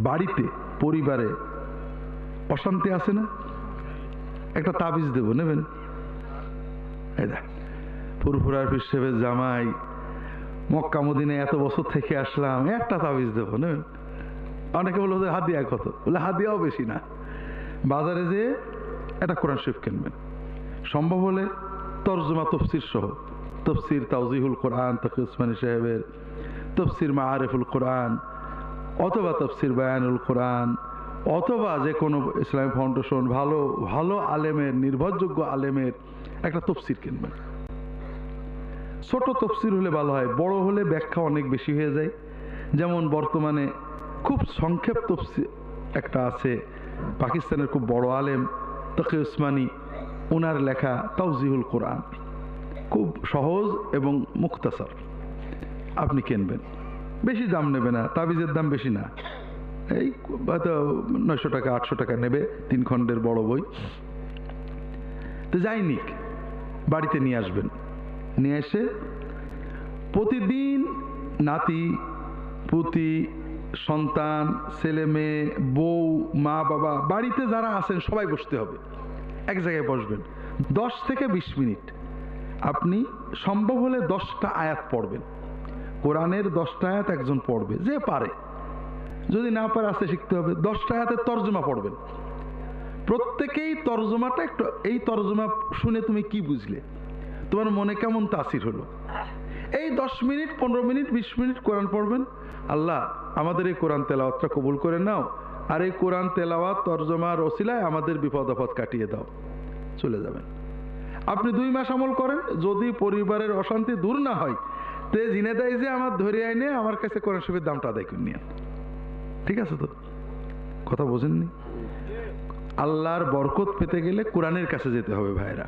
বাড়িতে পরিবারে অশান্তি আছে না, একটা তাবিজ দেব, নেবেন? এই দেখ, ফুরফুরার পীর সাহেবের জামাই, মক্কা মদিনায় এত বছর থেকে আসলাম, একটা তাবিজ দেব, নেবেন? অনেকে বলে ওদের হাদিয়া কত, বলে হাদিয়াও বেশি না। বাজারে যেয়ে একটা কোরআন শরীফ কিনবেন, সম্ভব হলে তরজমা তফসির সহ, তফসির তাওজিহুল কোরআন তকি উসমানী সাহেবের, তফসির মাআরিফুল কোরআন, অথবা তফসির বায়ানুল কোরআন, অথবা যে কোনো ইসলামী ফাউন্ডেশন ভালো ভালো আলেমের, নির্ভরযোগ্য আলেমের একটা তফসির কিনবেন। ছোট তফসির হলে ভালো হয়, বড় হলে ব্যাখ্যা অনেক বেশি হয়ে যায়। যেমন বর্তমানে খুব সংক্ষেপ তফসির একটা আছে, পাকিস্তানের খুব বড় আলেম তকি উসমানী, ওনার লেখা তাওজিহুল কোরআন, খুব সহজ এবং মুখতাসার, আপনি কিনবেন। বেশি দাম নেবে না, তাবিজের দাম বেশি না, এই হয়তো 900 টাকা 800 টাকা নেবে, 3 খণ্ডের বড় বই। তো যাই নিক, বাড়িতে নিয়ে আসবেন, নিয়ে এসে প্রতিদিন নাতি পুতি, সন্তান, ছেলে মেয়ে, বউ, মা বাবা, বাড়িতে যারা আছেন সবাই বসতে হবে, এক জায়গায় বসবেন। 10 থেকে 20 মিনিট আপনি সম্ভব হলে 10টা আয়াত পড়বেন, কোরআনের 10টা আয়াত একজন পড়বে যে পারে, যদি না পারে আস্তে শিখতে হবে। 10টা আয়াতের তর্জমা পড়বেন, প্রত্যেকেই তর্জমাটা একটু, এই তর্জমা শুনে তুমি কি বুঝলে, তোমার মনে কেমন তাসির হলো। এই 10 মিনিট 15 মিনিট 20 মিনিট কোরআন পড়বেন। আল্লাহ আমাদের এই কোরআন তেলাওয়াতটা কবুল করে নাও, আর এই কোরআন তেলাওয়াত তর্জমার ওসিলায় আমাদের বিপদ আপদ কাটিয়ে দাও, চলে যাবেন। আপনি 2 মাস আমল করেন, যদি পরিবারের অশান্তি দূর না হয়, তে জিনে দেয় যে আমার ধরে আইনে আমার কাছে কোরআন শরীফের দামটা আদায় করে নিয়ে। ঠিক আছে তো? কথা বোঝেননি? আল্লাহর বরকত পেতে গেলে কোরআনের কাছে যেতে হবে ভাইরা।